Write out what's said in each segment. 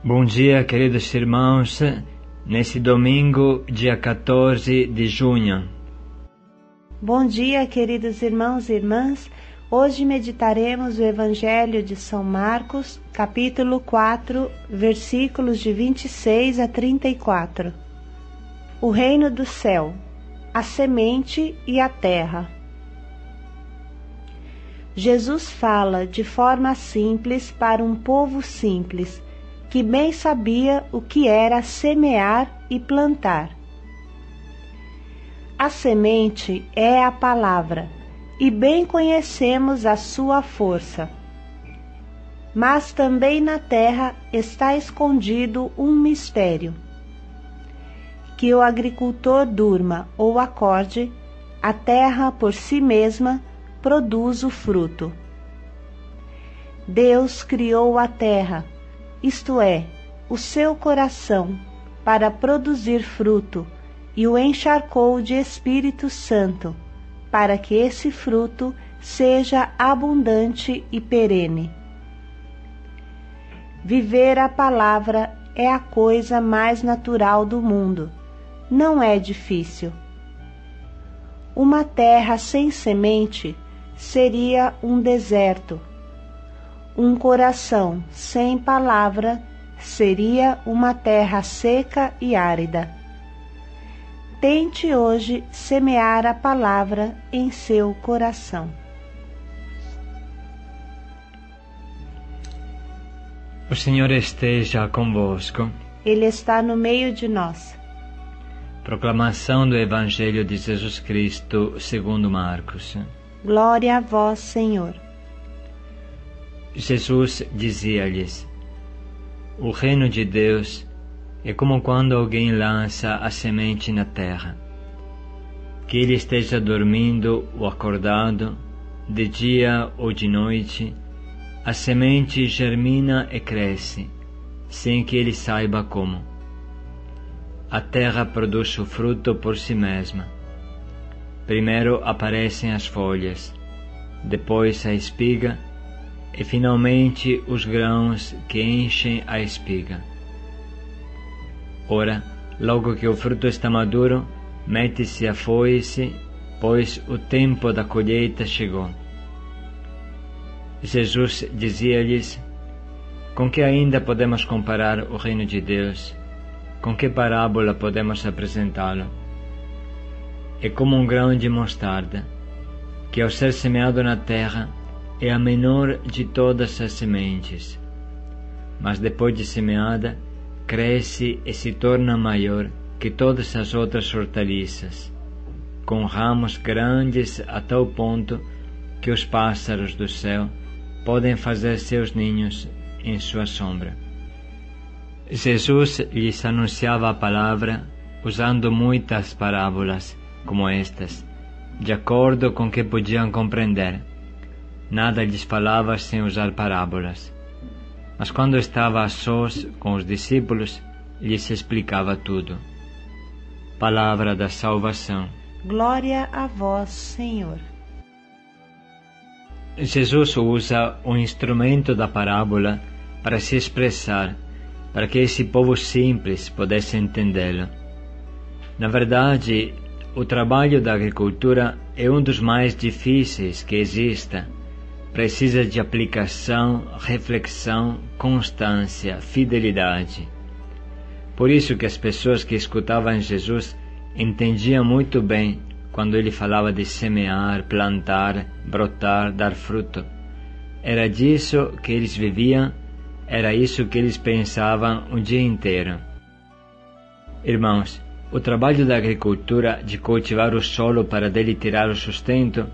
Bom dia, queridos irmãos, nesse domingo, dia 14 de junho. Bom dia, queridos irmãos e irmãs. Hoje meditaremos o Evangelho de São Marcos, capítulo 4, versículos de 26 a 34. O reino do céu, a semente e a terra. Jesus fala de forma simples para um povo simples, que bem sabia o que era semear e plantar. A semente é a palavra, e bem conhecemos a sua força. Mas também na terra está escondido um mistério. Que o agricultor durma ou acorde, a terra por si mesma produz o fruto. Deus criou a terra, isto é, o seu coração, para produzir fruto, e o encharcou de Espírito Santo, para que esse fruto seja abundante e perene. Viver a palavra é a coisa mais natural do mundo, não é difícil. Uma terra sem semente seria um deserto. Um coração sem palavra seria uma terra seca e árida. Tente hoje semear a palavra em seu coração. O Senhor esteja convosco. Ele está no meio de nós. Proclamação do Evangelho de Jesus Cristo segundo Marcos. Glória a vós, Senhor. Jesus dizia-lhes: O reino de Deus é como quando alguém lança a semente na terra. Que ele esteja dormindo ou acordado, de dia ou de noite, a semente germina e cresce, sem que ele saiba como. A terra produz o fruto por si mesma. Primeiro aparecem as folhas, depois a espiga, e finalmente os grãos que enchem a espiga. Ora, logo que o fruto está maduro, mete-se a foice, pois o tempo da colheita chegou. Jesus dizia-lhes: Com que ainda podemos comparar o reino de Deus? Com que parábola podemos apresentá-lo? É como um grão de mostarda, que ao ser semeado na terra é a menor de todas as sementes, mas depois de semeada, cresce e se torna maior que todas as outras hortaliças, com ramos grandes a tal ponto que os pássaros do céu podem fazer seus ninhos em sua sombra. Jesus lhes anunciava a palavra usando muitas parábolas como estas, de acordo com que podiam compreender. Nada lhes falava sem usar parábolas. Mas quando estava a sós com os discípulos, lhes explicava tudo. Palavra da salvação. Glória a vós, Senhor. Jesus usa o instrumento da parábola para se expressar, para que esse povo simples pudesse entendê-lo. Na verdade, o trabalho da agricultura é um dos mais difíceis que exista. Precisa de aplicação, reflexão, constância, fidelidade. Por isso que as pessoas que escutavam Jesus entendiam muito bem quando ele falava de semear, plantar, brotar, dar fruto. Era disso que eles viviam, era isso que eles pensavam o dia inteiro. Irmãos, o trabalho da agricultura de cultivar o solo para dele tirar o sustento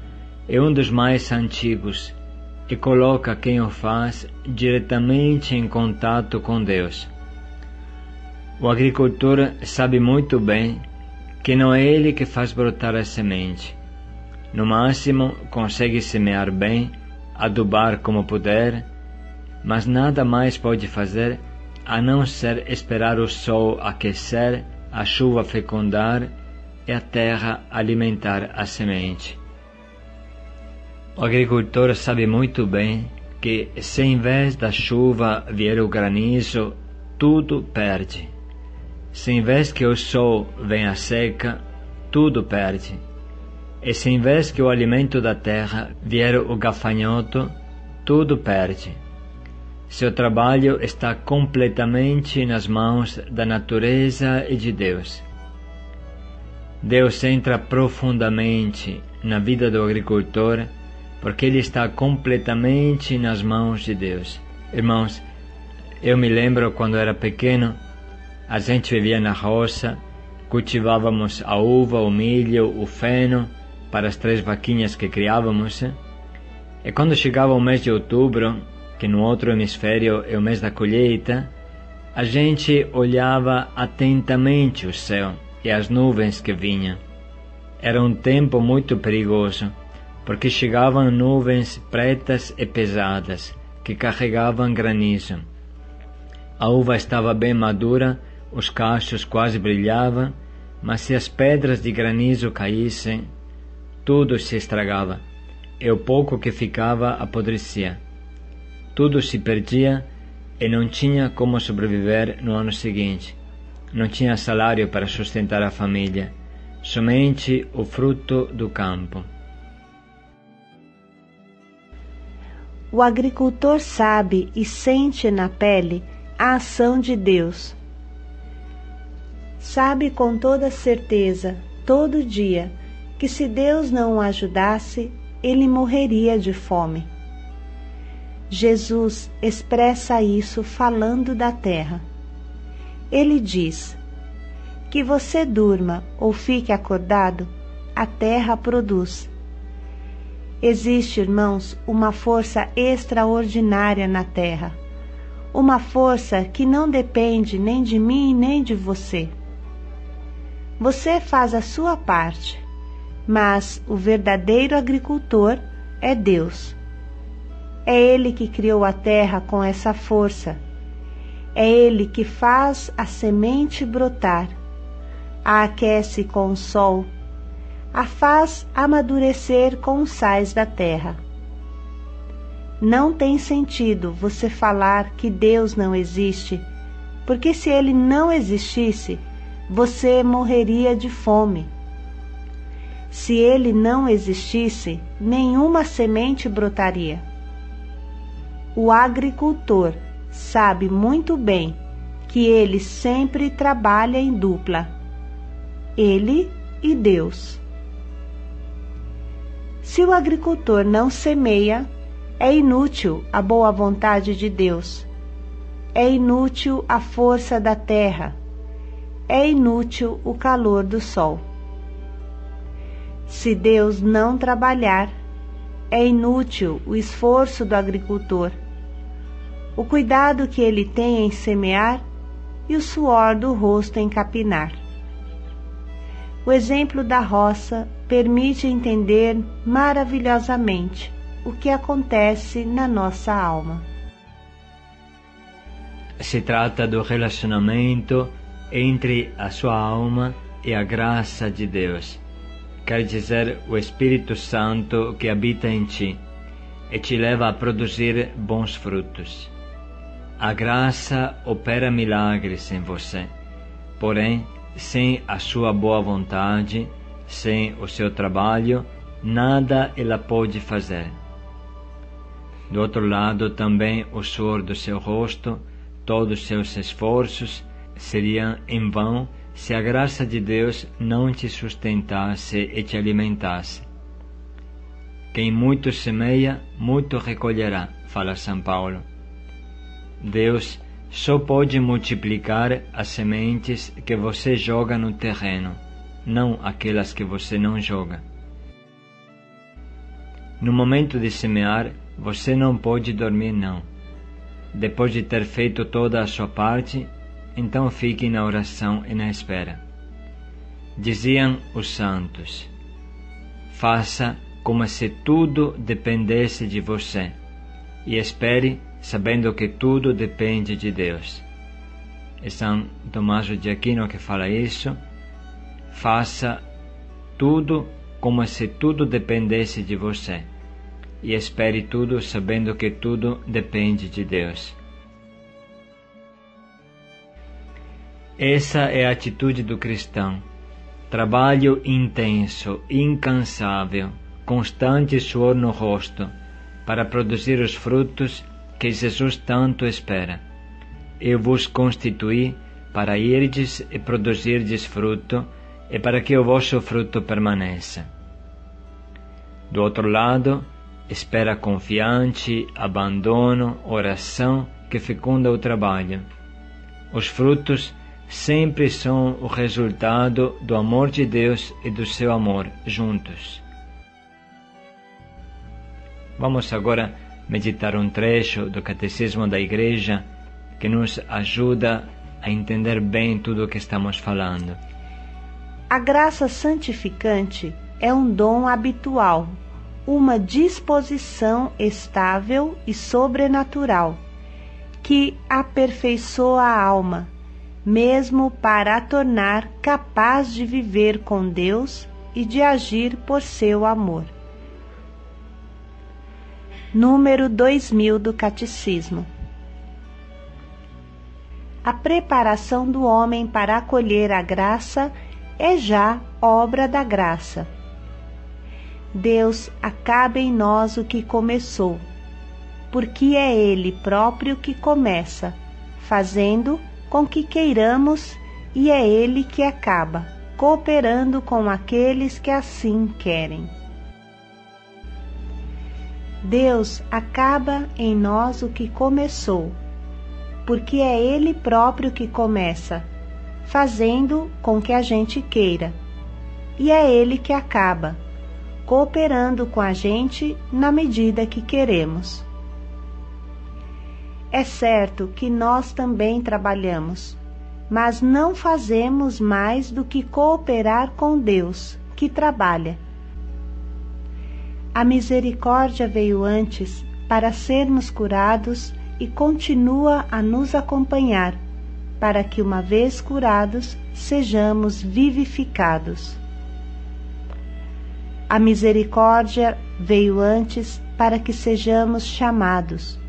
é um dos mais antigos e coloca quem o faz diretamente em contato com Deus. O agricultor sabe muito bem que não é ele que faz brotar a semente. No máximo, consegue semear bem, adubar como puder, mas nada mais pode fazer a não ser esperar o sol aquecer, a chuva fecundar e a terra alimentar a semente. O agricultor sabe muito bem que, se em vez da chuva vier o granizo tudo perde. Se em vez que o sol vem a seca, tudo perde. E se em vez que o alimento da terra vier o gafanhoto, tudo perde. Seu trabalho está completamente nas mãos da natureza e de Deus. Deus entra profundamente na vida do agricultor porque ele está completamente nas mãos de Deus. Irmãos, eu me lembro quando era pequeno, a gente vivia na roça, cultivávamos a uva, o milho, o feno para as 3 vaquinhas que criávamos. E quando chegava o mês de outubro, que no outro hemisfério é o mês da colheita, a gente olhava atentamente o céu e as nuvens que vinham. Era um tempo muito perigoso, porque chegavam nuvens pretas e pesadas, que carregavam granizo. A uva estava bem madura, os cachos quase brilhavam, mas se as pedras de granizo caíssem, tudo se estragava, e o pouco que ficava apodrecia. Tudo se perdia e não tinha como sobreviver no ano seguinte. Não tinha salário para sustentar a família, somente o fruto do campo. O agricultor sabe e sente na pele a ação de Deus. Sabe com toda certeza, todo dia, que se Deus não o ajudasse, ele morreria de fome. Jesus expressa isso falando da terra. Ele diz: que você durma ou fique acordado, a terra produz. Existe, irmãos, uma força extraordinária na terra, uma força que não depende nem de mim nem de você. Você faz a sua parte, mas o verdadeiro agricultor é Deus. É Ele que criou a terra com essa força. É Ele que faz a semente brotar, a aquece com o sol, a faz amadurecer com os sais da terra. Não tem sentido você falar que Deus não existe, porque se Ele não existisse, você morreria de fome. Se Ele não existisse, nenhuma semente brotaria. O agricultor sabe muito bem que ele sempre trabalha em dupla, ele e Deus. Se o agricultor não semeia, é inútil a boa vontade de Deus, é inútil a força da terra, é inútil o calor do sol. Se Deus não trabalhar, é inútil o esforço do agricultor, o cuidado que ele tem em semear e o suor do rosto em capinar. O exemplo da roça permite entender maravilhosamente o que acontece na nossa alma. Se trata do relacionamento entre a sua alma e a graça de Deus, quer dizer, o Espírito Santo que habita em ti e te leva a produzir bons frutos. A graça opera milagres em você, porém, sem a sua boa vontade, sem o seu trabalho, nada ela pode fazer. Do outro lado, também o suor do seu rosto, todos os seus esforços seriam em vão se a graça de Deus não te sustentasse e te alimentasse. Quem muito semeia, muito recolherá, fala São Paulo. Deus só pode multiplicar as sementes que você joga no terreno, não aquelas que você não joga. No momento de semear, você não pode dormir, não. Depois de ter feito toda a sua parte, então fique na oração e na espera. Diziam os santos: faça como se tudo dependesse de você, e espere sabendo que tudo depende de Deus. É São Tomás de Aquino que fala isso. Faça tudo como se tudo dependesse de você, e espere tudo sabendo que tudo depende de Deus. Essa é a atitude do cristão. Trabalho intenso, incansável, constante suor no rosto, para produzir os frutos que Jesus tanto espera. Eu vos constituí para irdes e produzirdes fruto, e para que o vosso fruto permaneça. Do outro lado, espera confiante, abandono, oração que fecunda o trabalho. Os frutos sempre são o resultado do amor de Deus e do seu amor juntos. Vamos agora meditar um trecho do Catecismo da Igreja que nos ajuda a entender bem tudo o que estamos falando. A graça santificante é um dom habitual, uma disposição estável e sobrenatural, que aperfeiçoa a alma, mesmo para a tornar capaz de viver com Deus e de agir por seu amor. Número 2000 do Catecismo. A preparação do homem para acolher a graça é já obra da graça. Deus acaba em nós o que começou, porque é Ele próprio que começa, fazendo com que queiramos, e é Ele que acaba, cooperando com aqueles que assim querem. Deus acaba em nós o que começou, porque é Ele próprio que começa, fazendo com que a gente queira, e é Ele que acaba, cooperando com a gente na medida que queremos. É certo que nós também trabalhamos, mas não fazemos mais do que cooperar com Deus, que trabalha. A misericórdia veio antes para sermos curados e continua a nos acompanhar, para que, uma vez curados, sejamos vivificados. A misericórdia veio antes para que sejamos chamados.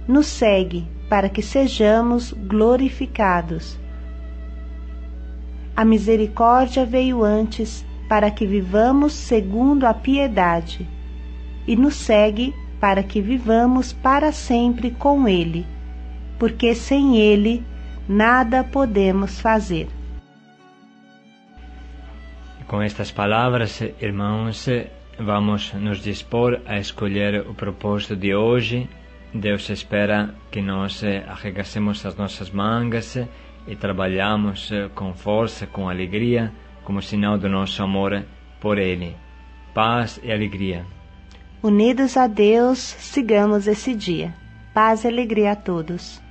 Nos segue para que sejamos glorificados. A misericórdia veio antes para que vivamos segundo a piedade, e nos segue para que vivamos para sempre com Ele, porque sem Ele nada podemos fazer. Com estas palavras, irmãos, vamos nos dispor a escolher o propósito de hoje. Deus espera que nós arregacemos as nossas mangas e trabalhamos com força, com alegria, como sinal do nosso amor por Ele. Paz e alegria. Unidos a Deus, sigamos esse dia. Paz e alegria a todos.